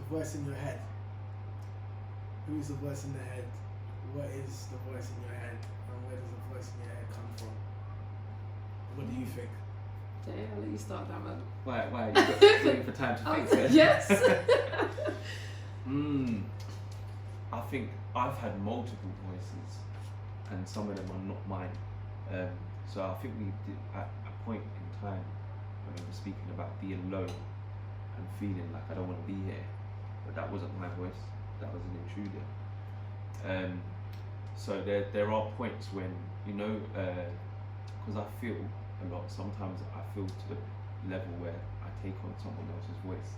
voice in your head. Who is the voice in the head? What is the voice in your head? And where does the voice in your head come from? What do you think? Okay, I'll let you start that one. Why? You got waiting for time to think. Yes. I think I've had multiple voices, and some of them are not mine. So I think we did at a point in time when we were speaking about being low and feeling like I don't want to be here, but that wasn't my voice. That was an intruder. So there are points when, you know, because I feel a lot, sometimes I feel to the level where I take on someone else's voice.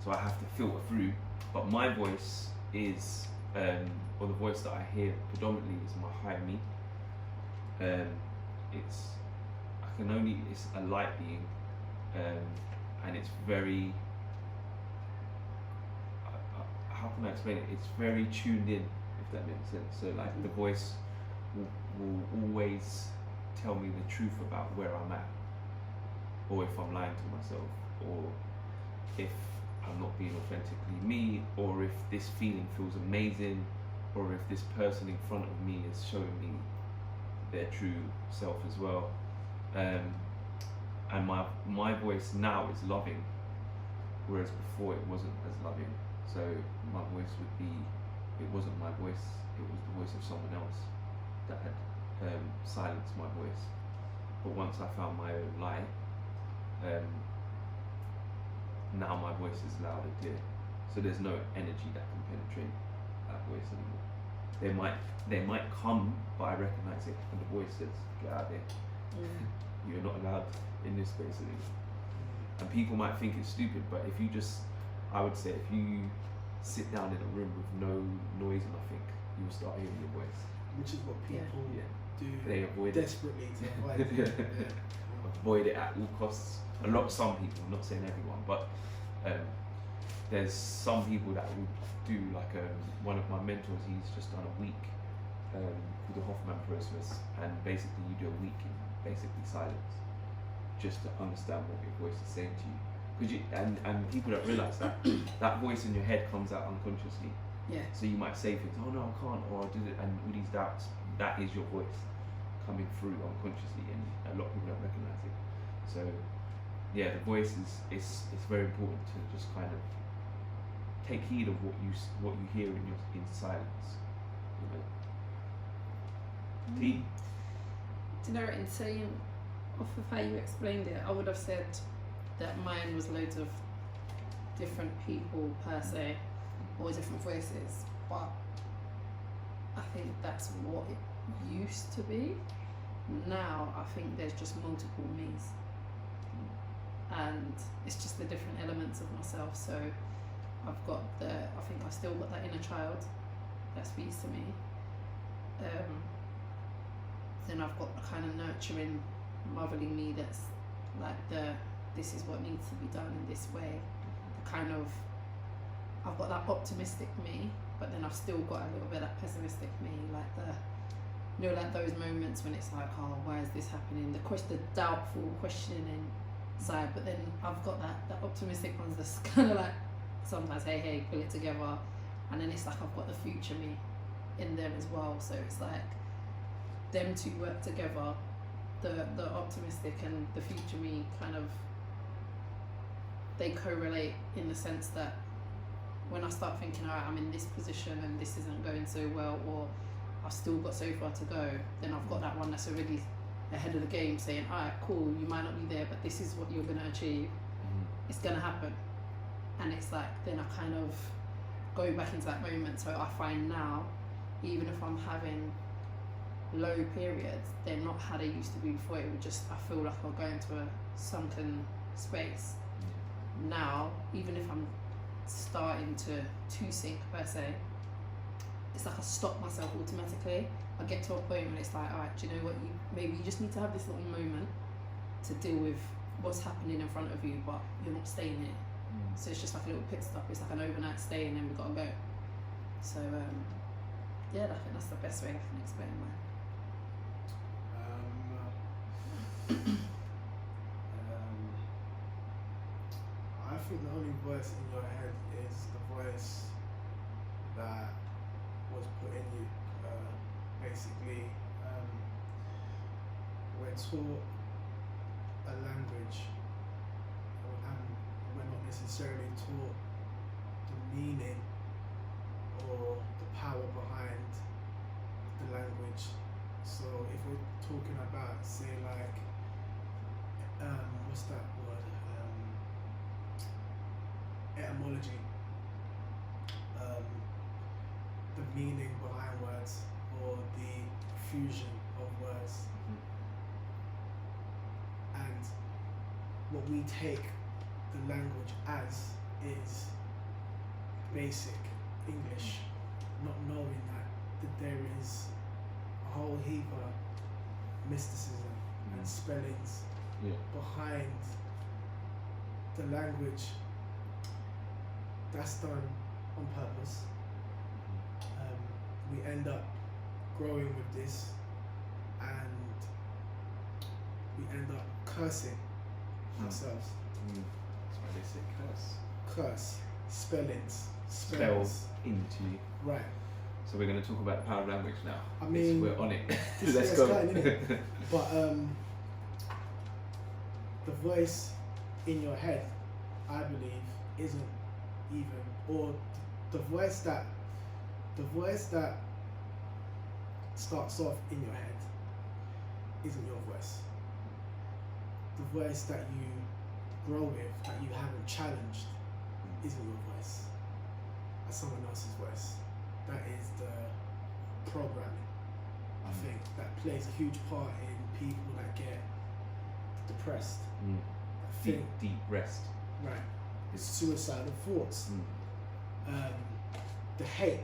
So I have to filter through, but my voice is, or the voice that I hear predominantly is my higher me. It's a light being, and it's very, how can I explain it? It's very tuned in, if that makes sense. So like the voice will always tell me the truth about where I'm at, or if I'm lying to myself, or if I'm not being authentically me, or if this feeling feels amazing, or if this person in front of me is showing me their true self as well. And my voice now is loving, whereas before it wasn't as loving. So my voice would be, it wasn't my voice, it was the voice of someone else that had silenced my voice. But once I found my own light, now my voice is loud and clear. So there's no energy that can penetrate that voice anymore. They might come, but I recognize it, and the voice says, "Get out of there. You're not allowed in this space anymore." And people might think it's stupid, but if you just, I would say, if you sit down in a room with no noise or nothing, you will start hearing your voice. Which is what people do. They avoid desperately to avoid it. Avoid it at all costs. Some people, I'm not saying everyone, but there's some people that will do like one of my mentors. He's just done a week with the Hoffman process, and basically you do a week in basically silence, just to understand what your voice is saying to you. Because and people don't realize that that voice in your head comes out unconsciously. Yeah. So you might say things, "Oh no, I can't," or "I did it," and all these doubts. That is your voice coming through unconsciously, and a lot of people don't recognize it. So yeah, the voice is very important to just kind of take heed of what you hear in silence. You know. T? Do you know, in saying off of how you explained it, I would have said that mine was loads of different people per se, or different voices, but I think that's what it used to be. Now I think there's just multiple me's, and it's just the different elements of myself. So I think I've still got that inner child that speaks to me. Then I've got the kind of nurturing, motherly me that's like this is what needs to be done in this way. The kind of, I've got that optimistic me, but then I've still got a little bit of that pessimistic me, like like those moments when it's like, oh, why is this happening? The doubtful, questioning side, but then I've got that optimistic ones that's kind of like sometimes, hey, pull it together, and then it's like I've got the future me in them as well. So it's like them two work together, the optimistic and the future me kind of, they correlate in the sense that when I start thinking, alright, I'm in this position and this isn't going so well, or I've still got so far to go, then I've got that one that's already ahead of the game saying, alright, cool, you might not be there, but this is what you're going to achieve. It's going to happen. And it's like, then I kind of go back into that moment. So I find now, even if I'm having low periods, they're not how they used to be before. It would just, I feel like I'll go into a sunken space. Now, even if I'm starting to sink per se, it's like I stop myself automatically. I get to a point when it's like, alright, do you know what, maybe you just need to have this little moment to deal with what's happening in front of you, but you're not staying here. So it's just like a little pit stop. It's like an overnight stay, and then we've got to go. So yeah, I think that's the best way I can explain mine. I think the only voice in your head is the voice that was put in you. Basically, we're taught a language, and we're not necessarily taught the meaning or the power behind the language. So if we're talking about, say, like, what's that word? Etymology. The meaning behind words or the fusion of words. And what we take the language as is basic English, not knowing that there is a whole heap of mysticism and spellings behind the language that's done on purpose. We end up growing with this, and we end up cursing ourselves. That's why they say curse. Curse, spellings. Spell into. Right. So we're going to talk about the power of language now. I mean, we're on it. Let's Let's go. Cutting, innit? But the voice in your head, I believe, isn't even, or the voice that starts off in your head isn't your voice. The voice that you grow with, that you haven't challenged, isn't your voice. That's someone else's voice. That is the programming, I think, that plays a huge part in people that get depressed. Deep rest. Right. It's suicidal thoughts. The hate,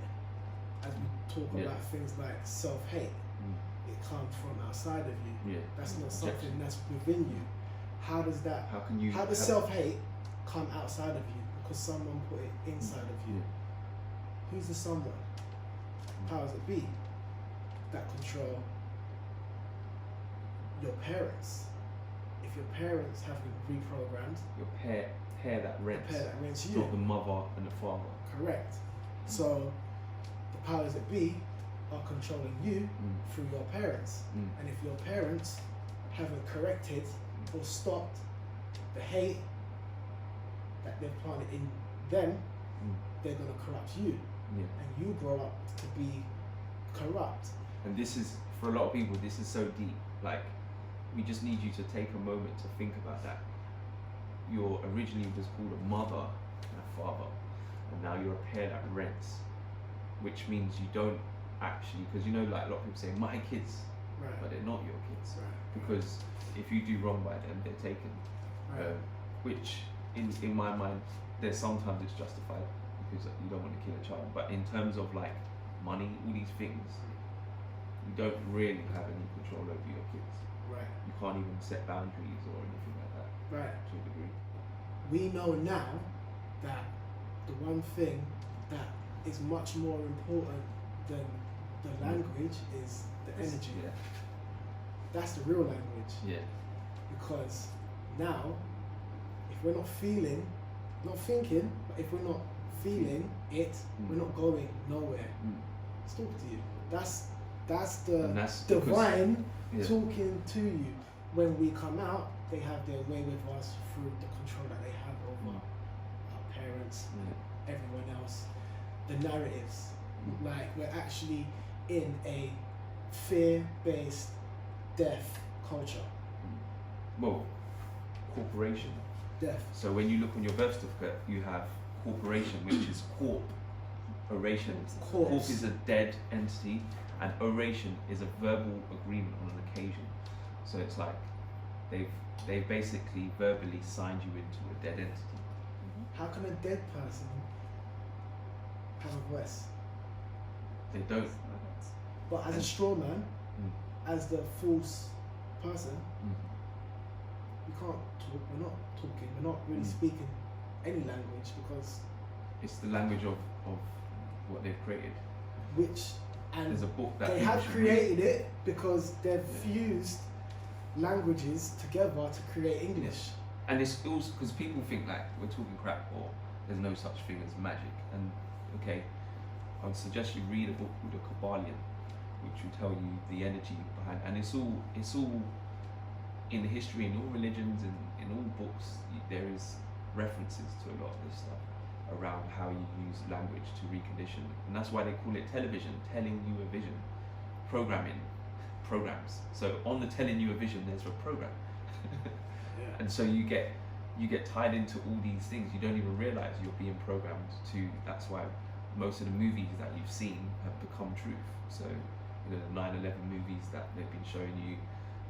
as we talk about things like self-hate, it comes from outside of you. That's not something that's within you. How does that? How does self-hate come outside of you? Because someone put it inside of you. Who's the someone? Powers that be that control your parents. If your parents have been reprogrammed, your pair that rents you. Not the mother and the father. Correct. So the powers that be are controlling you through your parents. And if your parents haven't corrected or stopped the hate that they've planted in them, they're going to corrupt you. And you grow up to be corrupt. And this is, for a lot of people, this is so deep. Like, we just need you to take a moment to think about that. You're originally just called a mother and a father, and now you're a pair that rents, which means you don't actually, because you know, like a lot of people say, my kids, but they're not your kids. Because if you do wrong by them, they're taken. Which, in my mind, there's sometimes it's justified because you don't want to kill a child. But in terms of like money, all these things, you don't really have any control over your kids. You can't even set boundaries or anything like that. To a degree. We know now that the one thing that is much more important than the language is the energy. That's the real language. Because now, if we're not feeling, not thinking, but if we're not feeling it, we're not going nowhere. Let's talk to you. That's the divine talking to you. When we come out, they have their way with us through the control that they have over our parents, everyone else. The narratives, like we're actually in a fear-based death culture. Well, corporation. Death. So when you look on your birth certificate, you have corporation, which is corp-oration. Corp is a dead entity, and oration is a verbal agreement on an occasion. So it's like they've basically verbally signed you into a dead entity. How can a dead person have a voice? They don't. But as a straw man, as the false person, we can't talk. We're not talking. We're not really speaking any language because it's the language of what they've created. And there's a book that they have created it because they've fused languages together to create English. And it's also because people think like we're talking crap or there's no such thing as magic. And okay, I would suggest you read a book called The Kabbalion, which will tell you the energy behind. And it's all in history, in all religions, and in all books. There is references to a lot of this stuff around how you use language to recondition, and that's why they call it television, telling you a vision, programs. So on the telling you a vision, there's a program. Yeah. And so you get tied into all these things. You don't even realize you're being programmed to. That's why most of the movies that you've seen have become truth. So the 9/11 movies that they've been showing you,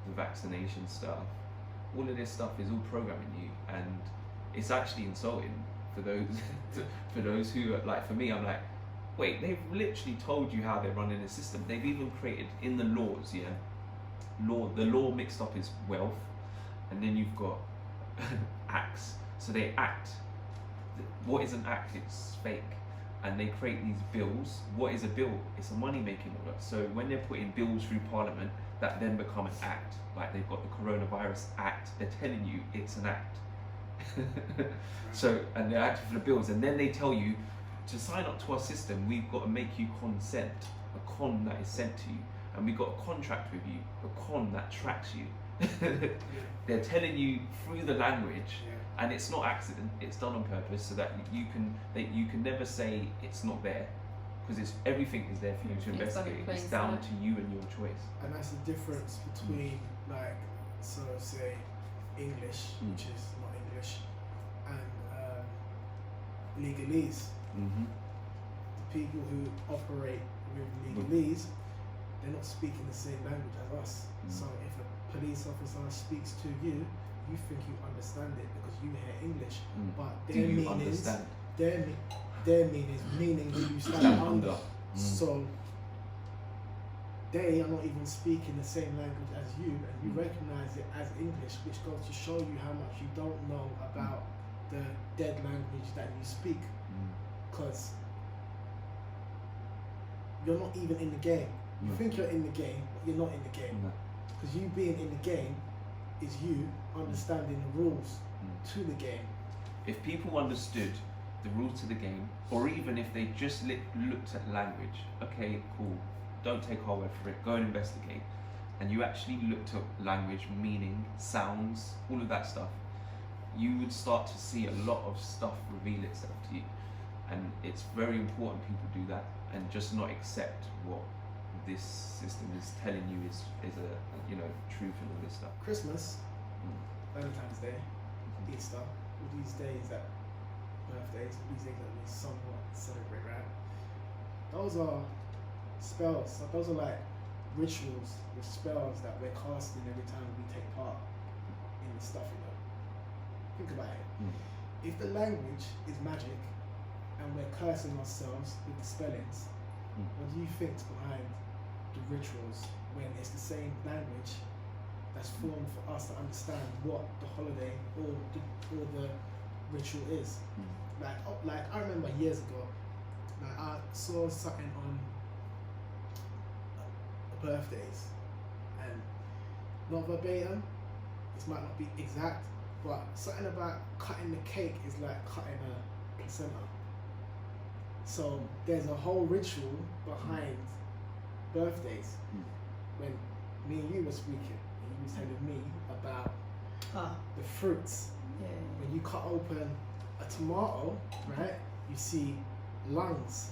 the vaccination stuff, all of this stuff is all programming you, and it's actually insulting for those who are like, for me, I'm like, wait, they've literally told you how they're running the system. They've even created in the laws, the law mixed up is wealth, and then you've got acts. So they act. What is an act? It's fake. And they create these bills. What is a bill? It's a money-making order. So when they're putting bills through Parliament, that then become an act. Like they've got the Coronavirus Act. They're telling you it's an act. So, and they're acting for the bills, and then they tell you to sign up to our system. We've got to make you consent. A con that is sent to you, and we've got a contract with you. A con that tracks you. They're telling you through the language. And it's not accident. It's done on purpose so that you can never say it's not there, because everything is there for you to investigate. It's down to you and your choice. And that's the difference between like, so say English, which is not English, and legalese. Mm-hmm. The people who operate with legalese, they're not speaking the same language as us. So if a police officer speaks to you, you think you understand it because you hear English, but their meaning is meaning you stand under. So they are not even speaking the same language as you, and you recognize it as English, which goes to show you how much you don't know about the dead language that you speak, because you're not even in the game. You think you're in the game, but you're not in the game, because you being in the game is you understanding the rules to the game. If people understood the rules to the game, or even if they just looked at language, okay, cool, don't take our word for it, go and investigate, and you actually looked at language, meaning, sounds, all of that stuff, you would start to see a lot of stuff reveal itself to you. And it's very important people do that, and just not accept what this system is telling you is a truth and all this stuff. Christmas, Valentine's Day, Easter, all these days that birthdays, all these days that we somewhat celebrate, right? Those are spells. So those are like rituals with spells that we're casting every time we take part in the stuff, Think about it. If the language is magic and we're cursing ourselves with the spellings, what do you think's behind the rituals when it's the same language that's formed for us to understand what the holiday or the ritual is? Like I remember years ago, like I saw something on birthdays, and not verbatim, this might not be exact, but something about cutting the cake is like cutting a placenta. So there's a whole ritual behind birthdays. When me and you were speaking, and you were telling me about the fruits. When you cut open a tomato, right, you see lungs.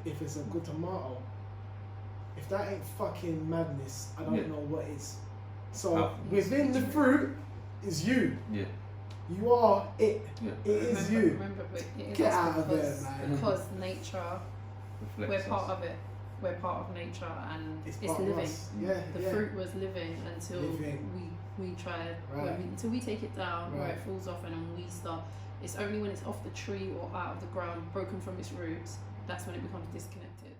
If it's a good tomato. If that ain't fucking madness, I don't know what is. So within the fruit is you. You are it. It is you. Remember, Get out of there, man. Because nature, we're part of it. We're part of nature, and it's living. The fruit was living until we tried, until we take it down, where it falls off, and then we start. It's only when it's off the tree or out of the ground, broken from its roots, that's when it becomes disconnected.